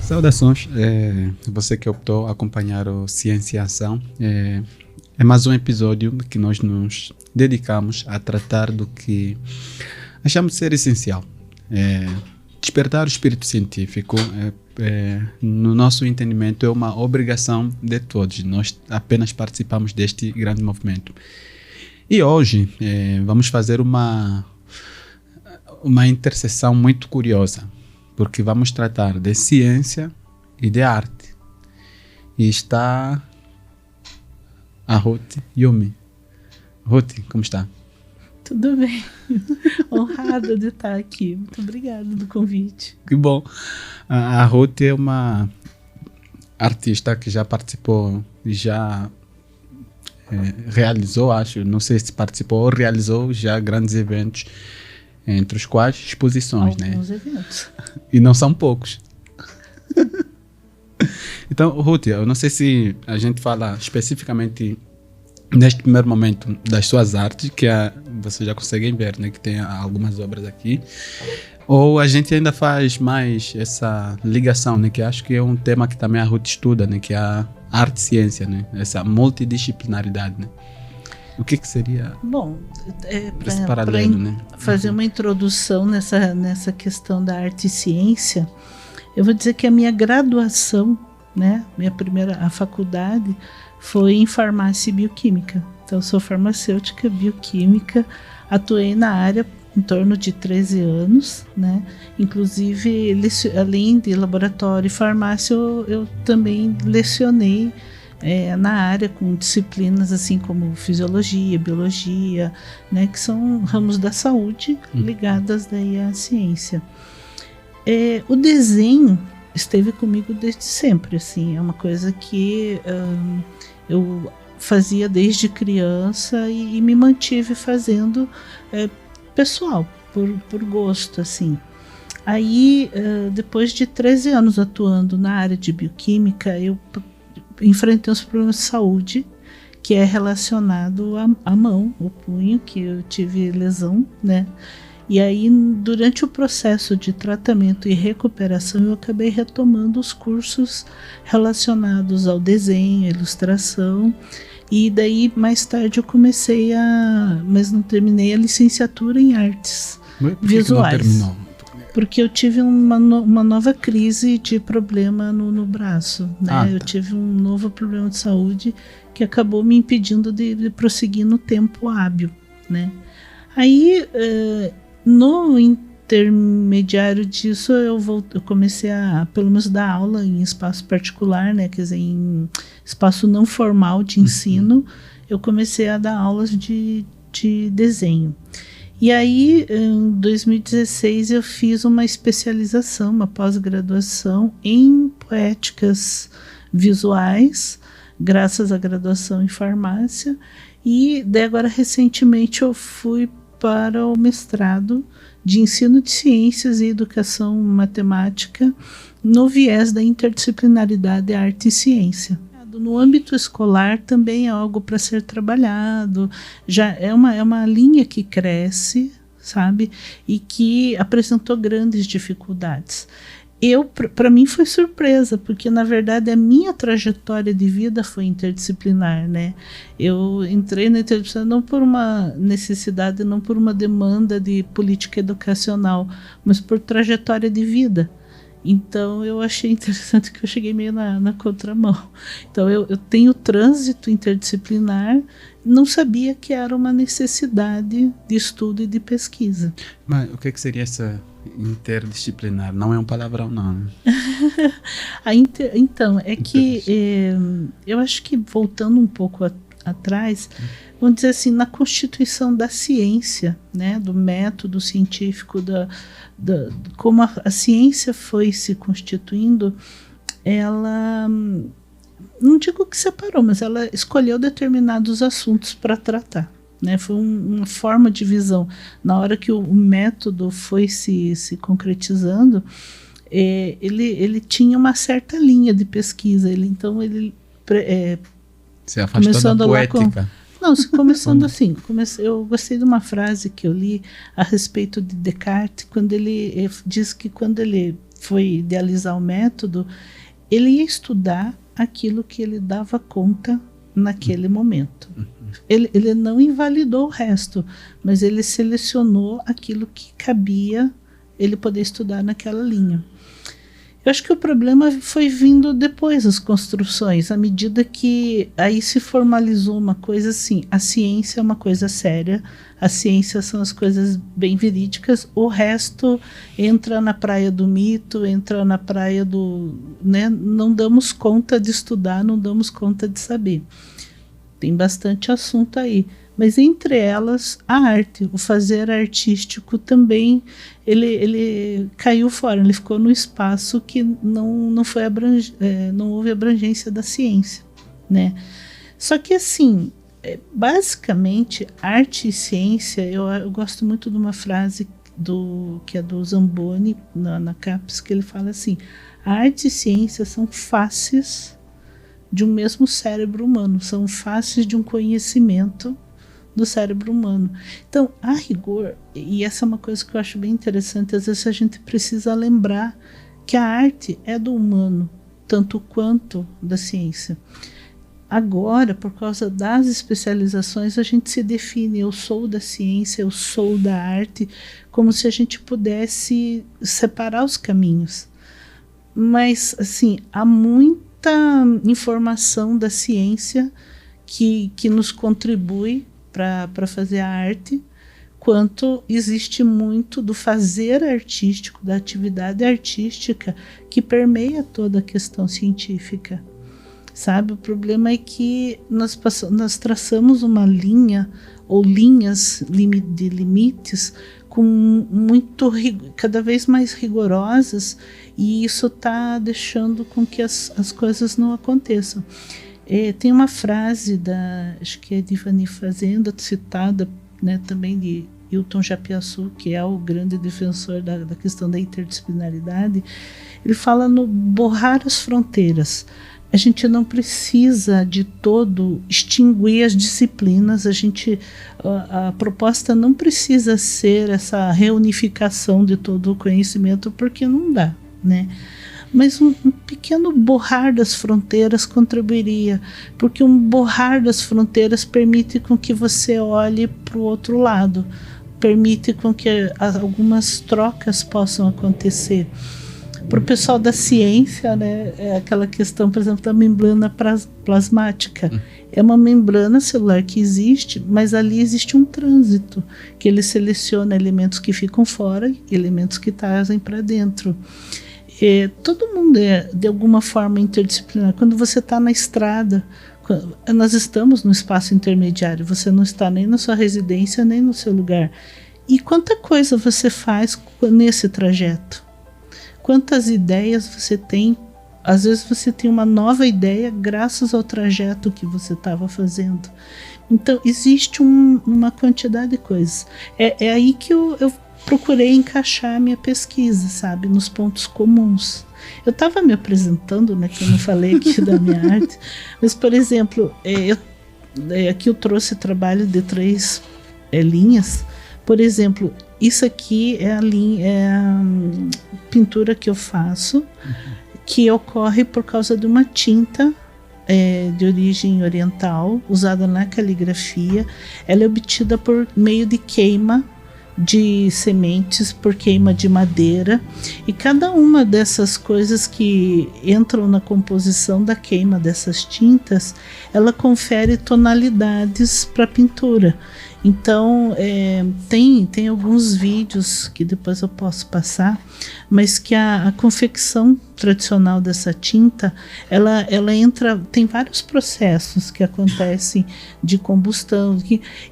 Saudações, você que optou acompanhar o Ciência e Ação. É mais um episódio que nós nos dedicamos a tratar do que achamos ser essencial. Despertar o espírito científico, no nosso entendimento, é uma obrigação de todos. Nós apenas participamos deste grande movimento. E hoje vamos fazer uma interseção muito curiosa, porque vamos tratar de ciência e de arte. E está a Ruth Yumi. Ruth, como está? Tudo bem. Honrada de estar aqui. Muito obrigada do convite. Que bom. A Ruth é uma artista que já participou, já realizou, não sei se participou ou realizou já grandes eventos, entre os quais exposições, Alguns eventos. E não são poucos. Então, Ruth, eu não sei se a gente fala especificamente neste primeiro momento das suas artes, que vocês já conseguem ver, né, que tem algumas obras aqui, ou a gente ainda faz mais essa ligação, né, que acho que é um tema que também a Ruth estuda, né, que é a arte e ciência, né, essa multidisciplinaridade, né. O que seria? Bom, para né? fazer uma introdução nessa questão da arte e ciência, eu vou dizer que a minha graduação, né, a faculdade, foi em farmácia e bioquímica. Então, eu sou farmacêutica, bioquímica, atuei na área em torno de 13 anos, né? Inclusive, além de laboratório e farmácia, eu também lecionei na área com disciplinas assim como fisiologia, biologia, né, que são ramos da saúde ligadas daí à ciência. O desenho esteve comigo desde sempre, assim, é uma coisa que eu fazia desde criança e me mantive fazendo pessoal, por gosto, assim. Aí, depois de 13 anos atuando na área de bioquímica, eu enfrentei uns problemas de saúde que é relacionado à mão, o punho, que eu tive lesão, né? E aí, durante o processo de tratamento e recuperação, eu acabei retomando os cursos relacionados ao desenho, à ilustração, e daí, mais tarde, eu comecei mas não terminei a licenciatura em artes visuais. Não terminou? Porque eu tive uma nova crise de problema no braço, né? Eu tive um novo problema de saúde que acabou me impedindo de prosseguir no tempo hábil, né? Aí, no intermediário disso, eu comecei a, pelo menos, dar aula em espaço particular, né? Quer dizer, em espaço não formal de ensino, eu comecei a dar aulas de desenho. E aí, em 2016, eu fiz uma especialização, uma pós-graduação em poéticas visuais, graças à graduação em farmácia. E daí agora, recentemente, eu fui para o mestrado de ensino de ciências e educação matemática no viés da interdisciplinaridade arte e ciência. No âmbito escolar também é algo para ser trabalhado, já é uma linha que cresce, sabe, e que apresentou grandes dificuldades. Para mim foi surpresa, porque na verdade a minha trajetória de vida foi interdisciplinar, né? Eu entrei na interdisciplinar não por uma necessidade, não por uma demanda de política educacional, mas por trajetória de vida. Então, eu achei interessante que eu cheguei meio na contramão. Então, eu tenho trânsito interdisciplinar, não sabia que era uma necessidade de estudo e de pesquisa. Mas o que seria essa interdisciplinar? Não é um palavrão, não, né? Então, é que eu acho que, voltando um pouco atrás, vamos dizer assim, na constituição da ciência, né, do método científico, como a ciência foi se constituindo, ela, não digo que separou, mas ela escolheu determinados assuntos para tratar, né? Foi uma forma de visão. Na hora que o método foi se concretizando, ele tinha uma certa linha de pesquisa. Então ele se afastou da poética. Não, começando assim, eu gostei de uma frase que eu li a respeito de Descartes, quando ele diz que quando ele foi idealizar o método, ele ia estudar aquilo que ele dava conta naquele momento. Ele não invalidou o resto, mas ele selecionou aquilo que cabia ele poder estudar naquela linha. Eu acho que o problema foi vindo depois das construções, à medida que aí se formalizou uma coisa assim, a ciência é uma coisa séria, a ciência são as coisas bem verídicas, o resto entra na praia do mito, entra na praia do... né, não damos conta de estudar, não damos conta de saber. Tem bastante assunto aí. Mas entre elas, a arte, o fazer artístico também, ele caiu fora, ele ficou no espaço que não houve abrangência da ciência, né? Só que assim, basicamente, arte e ciência, eu gosto muito de uma frase que é do Zamboni, na CAPES, que ele fala assim, a arte e ciência são faces de um mesmo cérebro humano, são faces de um conhecimento do cérebro humano. Então, a rigor, e essa é uma coisa que eu acho bem interessante, às vezes a gente precisa lembrar que a arte é do humano, tanto quanto da ciência. Agora, por causa das especializações, a gente se define, eu sou da ciência, eu sou da arte, como se a gente pudesse separar os caminhos. Mas, assim, há muita informação da ciência que nos contribui para fazer a arte, quanto existe muito do fazer artístico, da atividade artística que permeia toda a questão científica, sabe? O problema é que nós traçamos uma linha ou linhas de limites cada vez mais rigorosas, e isso está deixando com que as coisas não aconteçam. Tem uma frase acho que é de Ivani Fazenda, citada, né, também de Hilton Japiaçu, que é o grande defensor da questão da interdisciplinaridade. Ele fala no borrar as fronteiras. A gente não precisa de todo extinguir as disciplinas, a proposta não precisa ser essa reunificação de todo o conhecimento, porque não dá, né? Mas um pequeno borrar das fronteiras contribuiria, porque um borrar das fronteiras permite com que você olhe para o outro lado, permite com que algumas trocas possam acontecer. Para o pessoal da ciência, né, é aquela questão, por exemplo, da membrana plasmática. É uma membrana celular que existe, mas ali existe um trânsito, que ele seleciona elementos que ficam fora e elementos que trazem para dentro. Todo mundo é de alguma forma interdisciplinar. Quando você está na estrada, nós estamos no espaço intermediário, você não está nem na sua residência, nem no seu lugar. E quanta coisa você faz nesse trajeto? Quantas ideias você tem? Às vezes você tem uma nova ideia graças ao trajeto que você estava fazendo. Então, existe uma quantidade de coisas. É aí que eu procurei encaixar a minha pesquisa, sabe, nos pontos comuns. Eu estava me apresentando, né, que eu não falei aqui da minha arte, mas, por exemplo, aqui eu trouxe trabalho de 3 linhas. Por exemplo, isso aqui é a pintura que eu faço, que ocorre por causa de uma tinta de origem oriental, usada na caligrafia. Ela é obtida por meio de queima de sementes, por queima de madeira, e cada uma dessas coisas que entram na composição da queima dessas tintas, ela confere tonalidades para a pintura. Então, tem alguns vídeos que depois eu posso passar, mas que a confecção tradicional dessa tinta, ela entra, tem vários processos que acontecem de combustão,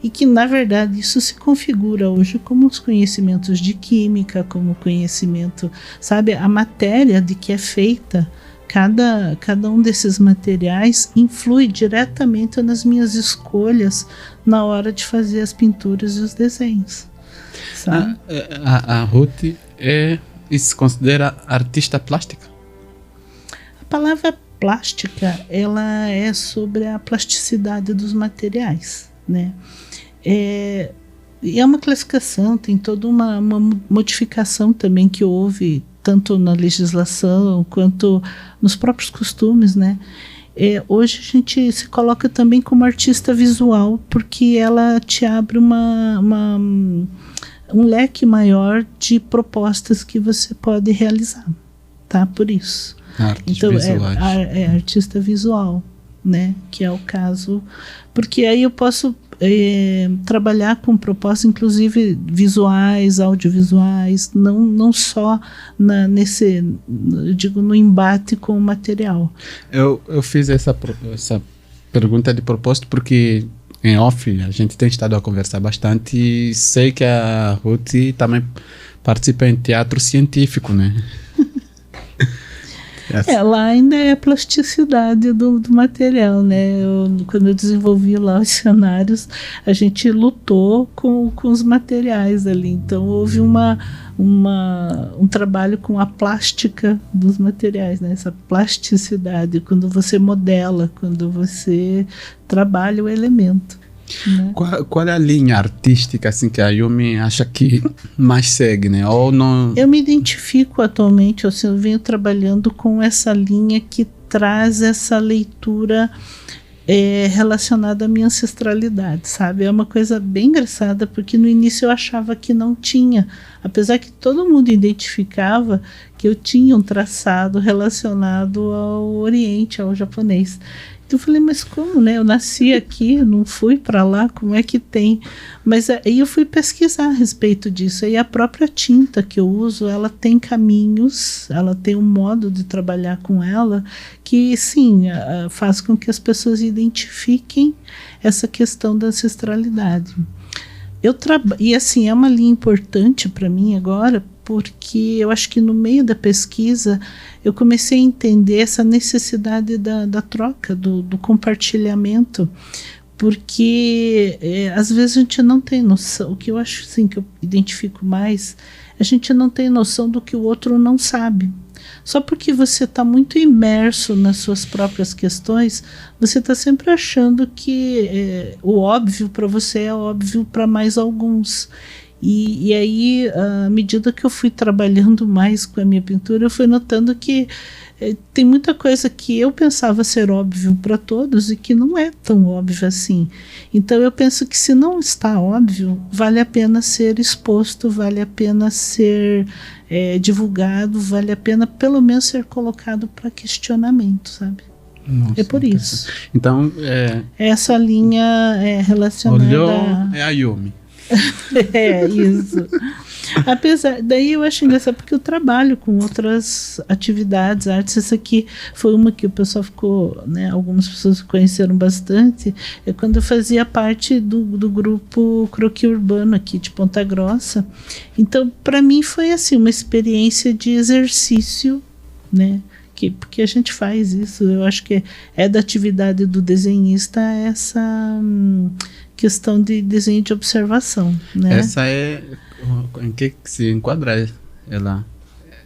e que na verdade isso se configura hoje como os conhecimentos de química, como conhecimento, sabe, a matéria de que é feita. Cada um desses materiais influi diretamente nas minhas escolhas na hora de fazer as pinturas e os desenhos. Sabe? A Ruth se considera artista plástica? A palavra plástica, ela é sobre a plasticidade dos materiais, né? E é uma classificação, tem toda uma modificação também que houve tanto na legislação quanto nos próprios costumes, né? Hoje a gente se coloca também como artista visual, porque ela te abre um leque maior de propostas que você pode realizar, tá? Por isso. Artes então, visuais. É artista visual, né? Que é o caso, porque aí eu posso trabalhar com propostas, inclusive visuais, audiovisuais, não só eu digo, no embate com o material. Eu fiz essa pergunta de propósito porque em off a gente tem estado a conversar bastante e sei que a Ruth também participa em teatro científico, né? Lá ainda é a plasticidade do material, né? Quando eu desenvolvi lá os cenários, a gente lutou com os materiais ali. Então houve um trabalho com a plástica dos materiais, né? Essa plasticidade, quando você modela, quando você trabalha o elemento. Né? Qual é a linha artística assim, que a Yumi acha que mais segue, né? Ou não... Eu me identifico atualmente, assim, eu venho trabalhando com essa linha que traz essa leitura relacionada à minha ancestralidade, sabe? É uma coisa bem engraçada, porque no início eu achava que não tinha, apesar que todo mundo identificava que eu tinha um traçado relacionado ao Oriente, ao japonês. Eu falei, mas como, né? Eu nasci aqui, não fui para lá, como é que tem? Mas aí eu fui pesquisar a respeito disso. E a própria tinta que eu uso, ela tem caminhos, ela tem um modo de trabalhar com ela que, sim, faz com que as pessoas identifiquem essa questão da ancestralidade. E assim, é uma linha importante para mim agora, porque eu acho que no meio da pesquisa eu comecei a entender essa necessidade da troca, do compartilhamento, porque às vezes a gente não tem noção, o que eu acho assim, que eu identifico mais, a gente não tem noção do que o outro não sabe. Só porque você está muito imerso nas suas próprias questões, você está sempre achando que o óbvio para você é óbvio para mais alguns. E aí, à medida que eu fui trabalhando mais com a minha pintura, eu fui notando que tem muita coisa que eu pensava ser óbvio para todos e que não é tão óbvio assim. Então eu penso que se não está óbvio, vale a pena ser exposto, vale a pena ser divulgado, vale a pena pelo menos ser colocado para questionamento, sabe? Nossa, é por isso. Então, essa linha relacionada... Olhou, é a Yumi. Isso. Daí eu acho engraçado porque eu trabalho com outras atividades, artes. Essa aqui foi uma que o pessoal ficou, né, algumas pessoas conheceram bastante, quando eu fazia parte do grupo Croquis Urbano aqui de Ponta Grossa. Então, para mim foi assim, uma experiência de exercício, né? Porque a gente faz isso, eu acho que é da atividade do desenhista essa questão de desenho de observação, né? Essa em que se enquadra ela?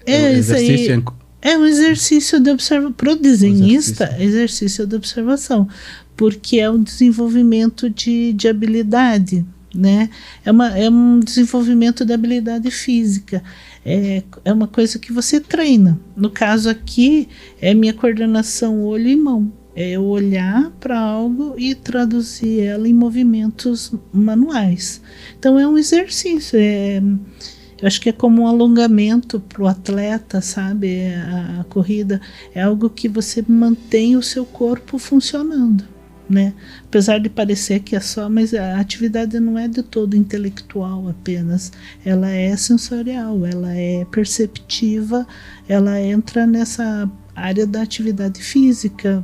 Exercício é um exercício de observação. Para o desenhista, exercício de observação, porque é um desenvolvimento de habilidade, né? É um desenvolvimento de habilidade física. É uma coisa que você treina. No caso aqui, é minha coordenação olho e mão. É eu olhar para algo e traduzir ela em movimentos manuais. Então é um exercício. Eu acho que é como um alongamento para o atleta, sabe? A corrida é algo que você mantém o seu corpo funcionando, né? Apesar de parecer que é só, mas a atividade não é de todo intelectual apenas, ela é sensorial, ela é perceptiva, da entra nessa área da atividade física,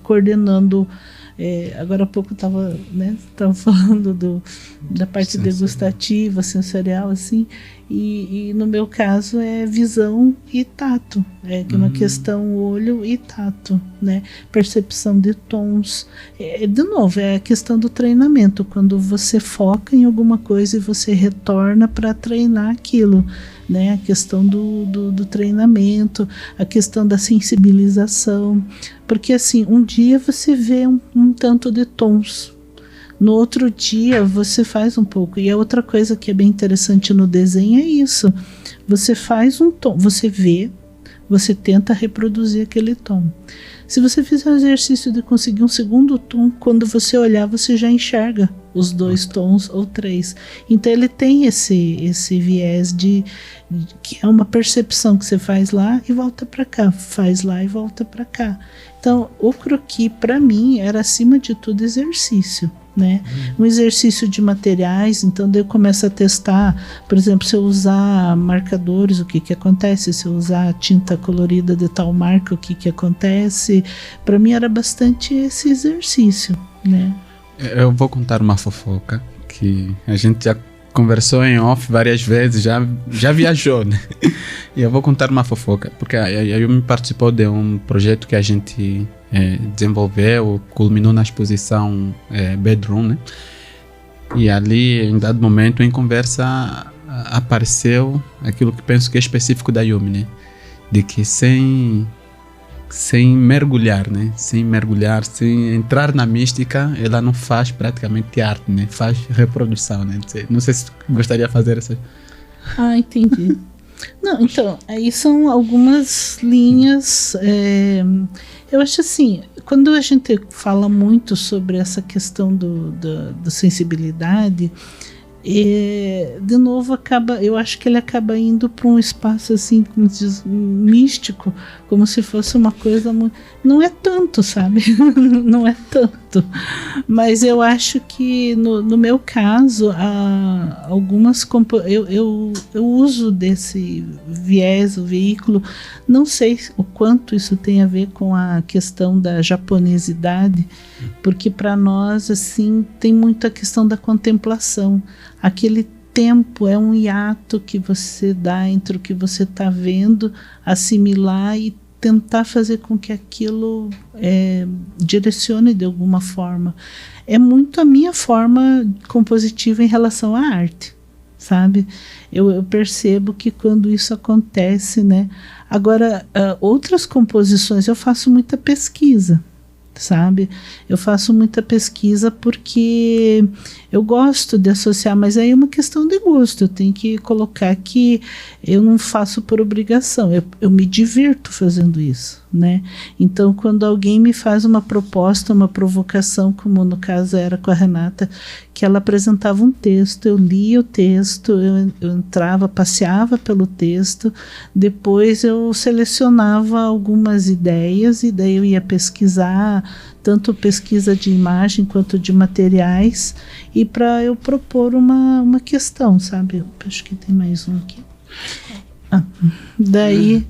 coordenando. Agora há pouco estava falando da parte degustativa, sensorial, assim, e no meu caso é visão e tato, que é uma questão olho e tato, né? Percepção de tons. De novo, é a questão do treinamento, quando você foca em alguma coisa e você retorna para treinar aquilo, né? A questão do treinamento, a questão da sensibilização, porque assim, um dia você vê um tanto de tons, no outro dia você faz um pouco. E a outra coisa que é bem interessante no desenho é isso, Você faz um tom, você vê, você tenta reproduzir aquele tom. Se você fizer o exercício de conseguir um segundo tom, quando você olhar, você já enxerga os 2 tons ou 3. Então ele tem esse viés que é uma percepção que você faz lá e volta para cá, faz lá e volta para cá. Então o croquis para mim era acima de tudo exercício, né? Um exercício de materiais. Então daí eu começo a testar, por exemplo, se eu usar marcadores, o que acontece? Se eu usar tinta colorida de tal marca, o que acontece? Para mim era bastante esse exercício, né? Eu vou contar uma fofoca que a gente já conversou em off várias vezes, já viajou, né? E eu vou contar uma fofoca, porque a Yumi participou de um projeto que a gente desenvolveu, culminou na exposição Bedroom, né? E ali, em dado momento, em conversa, apareceu aquilo que penso que é específico da Yumi, né? De que sem mergulhar, né? Sem entrar na mística, ela não faz praticamente arte, né? Faz reprodução, né? Não sei se gostaria de fazer essa... Ah, entendi. Não, então, aí são algumas linhas. Eu acho assim, quando a gente fala muito sobre essa questão da sensibilidade, de novo eu acho que ele acaba indo para um espaço assim, como se diz, místico, como se fosse uma coisa muito, não é tanto, sabe? Não é tanto, mas eu acho que no meu caso algumas eu uso desse viés, o veículo, não sei o quanto isso tem a ver com a questão da japonesidade, porque para nós assim tem muito a questão da contemplação. Aquele tempo é um hiato que você dá entre o que você está vendo, assimilar e tentar fazer com que aquilo direcione de alguma forma. É muito a minha forma compositiva em relação à arte, sabe? Eu percebo que quando isso acontece, né? Agora, outras composições eu faço muita pesquisa, sabe? Eu faço muita pesquisa porque eu gosto de associar, mas aí é uma questão de gosto. Eu tenho que colocar que eu não faço por obrigação, eu me divirto fazendo isso, né? Então, quando alguém me faz uma proposta, uma provocação, como no caso era com a Renata, que ela apresentava um texto, eu lia o texto, eu entrava, passeava pelo texto, depois eu selecionava algumas ideias e daí eu ia pesquisar, tanto pesquisa de imagem quanto de materiais, e para eu propor uma questão, sabe? Eu acho que tem mais um aqui. Daí,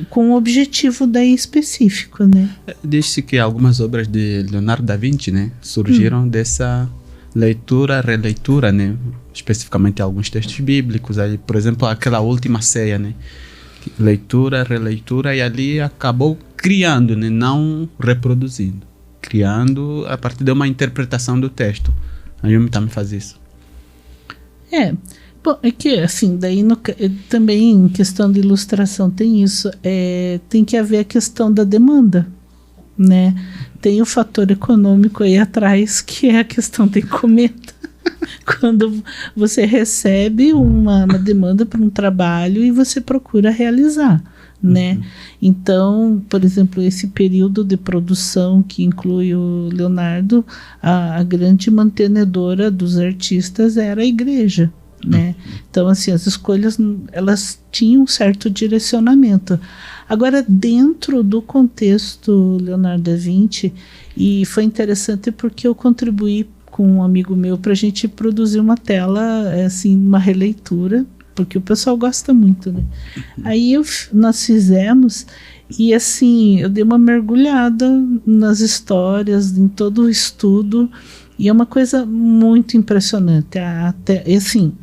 com um objetivo daí específico, né? Diz-se que algumas obras de Leonardo da Vinci, né, surgiram dessa leitura, releitura, né? Especificamente alguns textos bíblicos, aí, por exemplo, aquela Última Ceia, né? Leitura, releitura, e ali acabou criando, né? Não reproduzindo. Criando a partir de uma interpretação do texto. A Yumi também faz isso. Bom, é que assim, daí também em questão de ilustração tem isso, tem que haver a questão da demanda, né? Tem o fator econômico aí atrás, que é a questão da encomenda. Quando você recebe uma demanda para um trabalho e você procura realizar, né? Então, por exemplo, esse período de produção que inclui o Leonardo, a grande mantenedora dos artistas era a igreja, né? Então, assim, as escolhas, elas tinham um certo direcionamento. Agora, dentro do contexto Leonardo da Vinci, e foi interessante porque eu contribuí com um amigo meu para a gente produzir uma tela, assim, uma releitura, porque o pessoal gosta muito, né? Aí nós fizemos, e assim, eu dei uma mergulhada nas histórias, em todo o estudo, e é uma coisa muito impressionante. Assim,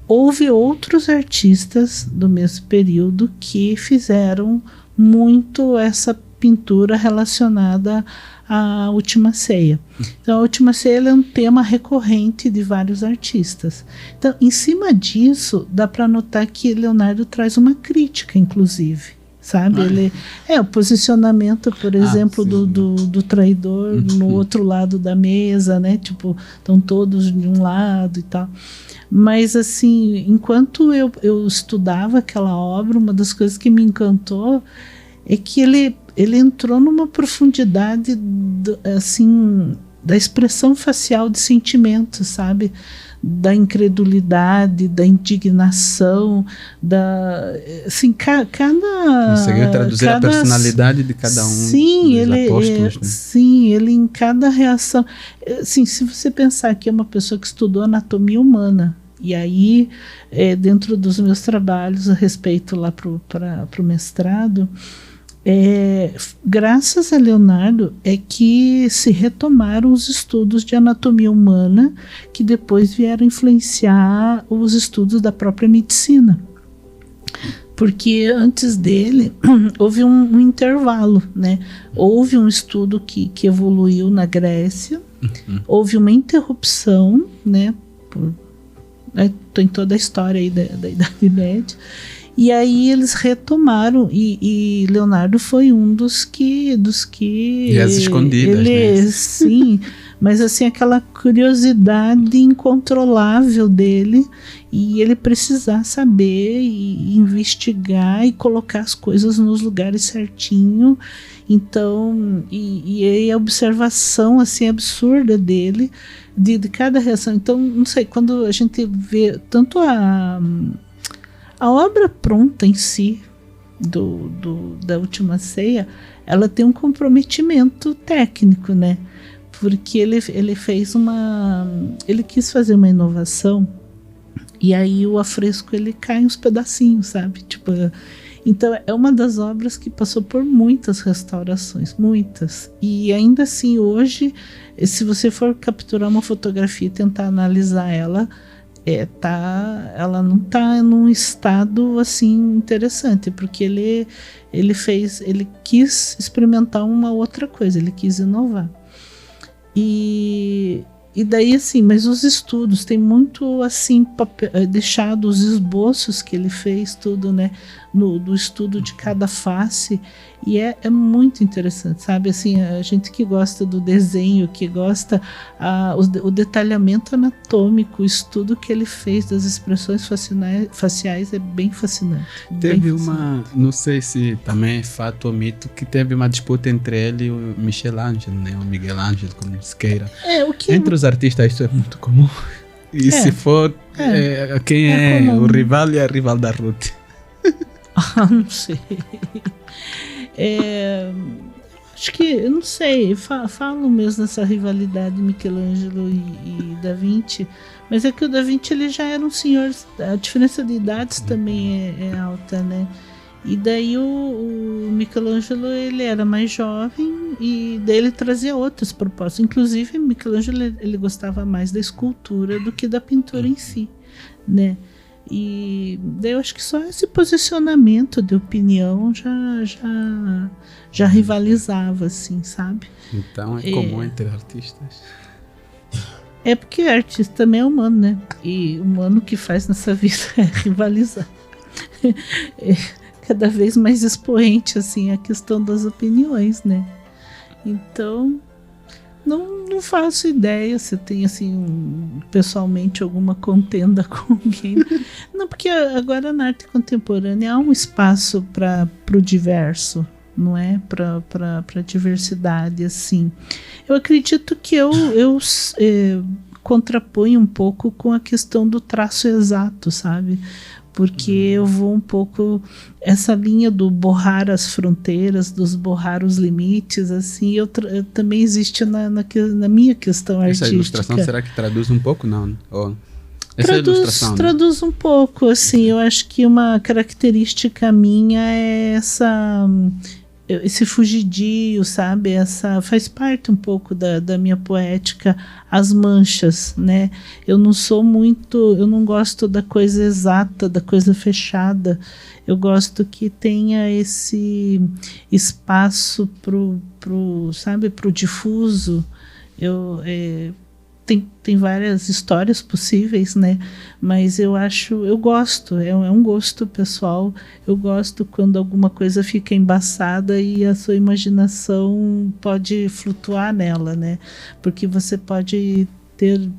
houve outros artistas do mesmo período que fizeram muito essa pintura relacionada à Última Ceia. Então, a Última Ceia é um tema recorrente de vários artistas. Então, em cima disso, dá para notar que Leonardo traz uma crítica, inclusive, sabe? Ele o posicionamento, por exemplo, do traidor no outro lado da mesa, né? Tipo, estão todos de um lado e tal. Mas, assim, enquanto eu estudava aquela obra, uma das coisas que me encantou é que ele entrou numa profundidade, assim, da expressão facial de sentimentos, sabe? Da incredulidade, da indignação, assim, conseguiu traduzir a personalidade de cada um dos apóstolos, né? Sim, ele em cada reação, assim, se você pensar que é uma pessoa que estudou anatomia humana, e aí, dentro dos meus trabalhos a respeito lá para o mestrado, graças a Leonardo é que se retomaram os estudos de anatomia humana, que depois vieram influenciar os estudos da própria medicina. Porque antes dele houve um intervalo, né? Houve um estudo que evoluiu na Grécia, houve uma interrupção, né? Tem toda a história aí da Idade Média. E aí eles retomaram, e Leonardo foi um dos que e as escondidas, né? Sim, mas assim, aquela curiosidade incontrolável dele, e ele precisar saber e investigar e colocar as coisas nos lugares certinho. Então, e a observação assim absurda dele de cada reação. Então, não sei, quando a gente vê tanto a obra pronta em si da Última Ceia, ela tem um comprometimento técnico, né? Porque ele fez ele quis fazer uma inovação, e aí o afresco ele cai uns pedacinhos, sabe? Tipo, então é uma das obras que passou por muitas restaurações, muitas. E ainda assim hoje, se você for capturar uma fotografia e tentar analisar ela, ela não está num estado assim interessante, porque ele quis experimentar uma outra coisa, ele quis inovar. E daí assim, mas os estudos tem muito assim deixado os esboços que ele fez tudo, né, do estudo de cada face, e é muito interessante, sabe? Assim, a gente que gosta do desenho, que gosta o detalhamento anatômico, o estudo que ele fez das expressões faciais é bem fascinante. Teve não sei se também é fato ou mito, que teve uma disputa entre ele e o Michelangelo, né? O Miguel Ângelo, como se queira. Entre os artistas isso é muito comum. E se for, quem é o rival e a rival da Ruth? Não sei. Acho que, eu não sei, falo mesmo dessa rivalidade Michelangelo e Da Vinci, mas é que o Da Vinci ele já era um senhor, a diferença de idades também é alta, né? E daí o Michelangelo ele era mais jovem, e daí ele trazia outras propostas. Inclusive Michelangelo ele gostava mais da escultura do que da pintura em si, né? E daí eu acho que só esse posicionamento de opinião já rivalizava, assim, sabe? Então é comum entre artistas. É porque artista também é humano, né? E o humano que faz nessa vida é rivalizar. Cada vez mais expoente, assim, a questão das opiniões, né? Então, não faço ideia se tem, assim, pessoalmente alguma contenda com alguém. Não, porque agora na arte contemporânea há um espaço para o diverso, não é? Para diversidade, assim. Eu acredito que eu contraponho um pouco com a questão do traço exato, sabe? Porque eu vou um pouco essa linha do borrar as fronteiras, dos borrar os limites, assim, também existe na minha questão artística. Essa ilustração será que traduz um pouco, não? Traduz um pouco, assim, eu acho que uma característica minha é esse fugidio, sabe? Faz parte um pouco da minha poética, as manchas, né? Eu não gosto da coisa exata, da coisa fechada. Eu gosto que tenha esse espaço pro difuso. tem várias histórias possíveis, né? Mas eu gosto, é um gosto pessoal. Eu gosto quando alguma coisa fica embaçada e a sua imaginação pode flutuar nela, né? Porque você pode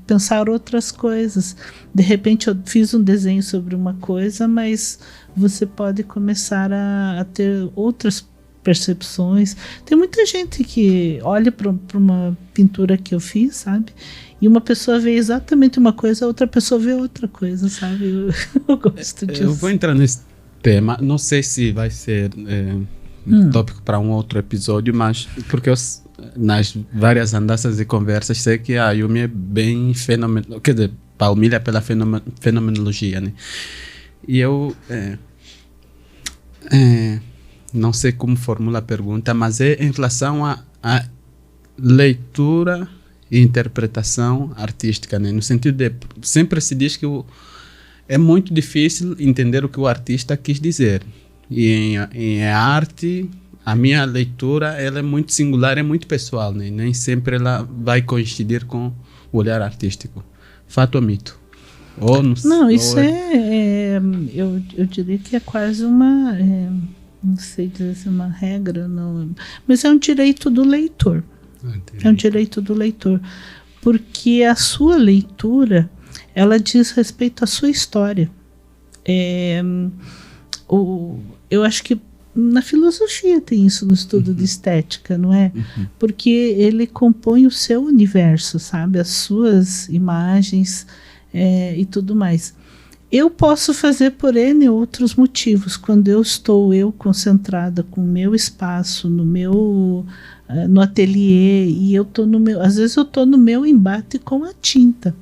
pensar outras coisas. De repente eu fiz um desenho sobre uma coisa, mas você pode começar a ter outras percepções. Tem muita gente que olha para uma pintura que eu fiz, sabe? E uma pessoa vê exatamente uma coisa, a outra pessoa vê outra coisa, sabe? Eu gosto disso. Eu vou entrar nesse tema. Não sei se vai ser tópico para um outro episódio, mas porque nas várias andanças e conversas sei que a Yumi é bem fenomenal, quer dizer, palmilha pela fenomenologia, né? E eu não sei como formula a pergunta, mas é em relação à leitura e interpretação artística, né? No sentido de, sempre se diz que é muito difícil entender o que o artista quis dizer. E em arte, a minha leitura ela é muito singular, é muito pessoal, né? Nem sempre ela vai coincidir com o olhar artístico. Fato ou mito? Não, isso eu diria que é quase uma, não sei dizer se é uma regra, não, mas é um direito do leitor. É um direito do leitor, porque a sua leitura, ela diz respeito à sua história. Eu acho que na filosofia tem isso no estudo de estética, não é? Porque ele compõe o seu universo, sabe? As suas imagens e tudo mais. Eu posso fazer por N outros motivos. Quando eu estou concentrada com o meu espaço, no ateliê, e eu tô às vezes eu estou no meu embate com a tinta,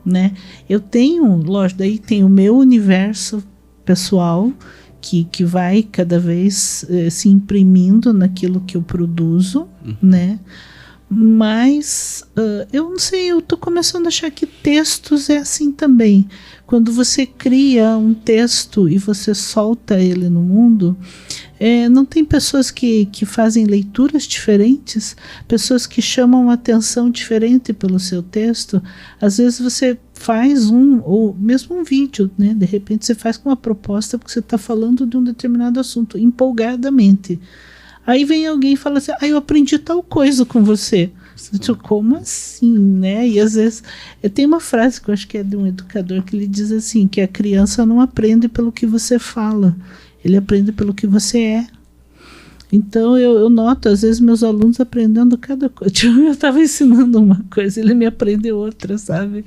né? Eu tenho, lógico, daí tem o meu universo pessoal, que vai cada vez se imprimindo naquilo que eu produzo, né? Mas eu não sei, eu estou começando a achar que textos é assim também. Quando você cria um texto e você solta ele no mundo, não tem pessoas que fazem leituras diferentes, pessoas que chamam a atenção diferente pelo seu texto. Às vezes você faz ou mesmo um vídeo, né? De repente você faz com uma proposta porque você está falando de um determinado assunto empolgadamente. Aí vem alguém e fala assim, eu aprendi tal coisa com você. Eu, como assim, né? E às vezes, tem uma frase que eu acho que é de um educador que ele diz assim, que a criança não aprende pelo que você fala, ele aprende pelo que você é. Então eu noto, às vezes, meus alunos aprendendo cada coisa. Eu estava ensinando uma coisa, ele me aprendeu outra, sabe?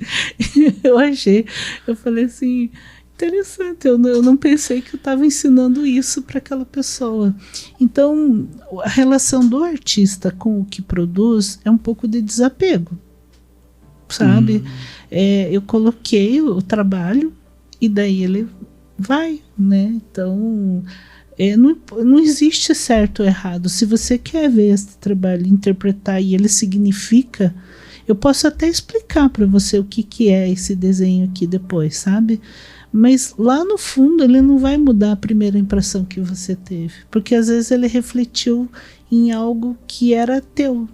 Eu falei assim, interessante, eu não pensei que eu estava ensinando isso para aquela pessoa. Então, a relação do artista com o que produz é um pouco de desapego, sabe? Eu coloquei o trabalho e daí ele vai, né? Então, não existe certo ou errado. Se você quer ver esse trabalho, interpretar e ele significa, eu posso até explicar para você o que é esse desenho aqui depois, sabe? Mas lá no fundo ele não vai mudar a primeira impressão que você teve, porque às vezes ele refletiu em algo que era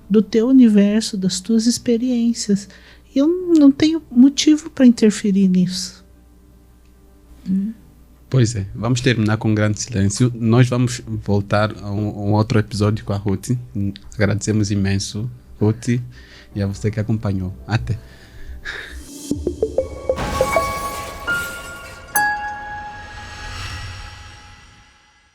do teu universo, das tuas experiências. E eu não tenho motivo para interferir nisso. Pois é, vamos terminar com um grande silêncio. Nós vamos voltar a um outro episódio com a Ruth. Agradecemos imenso, Ruth, e a você que acompanhou. Até!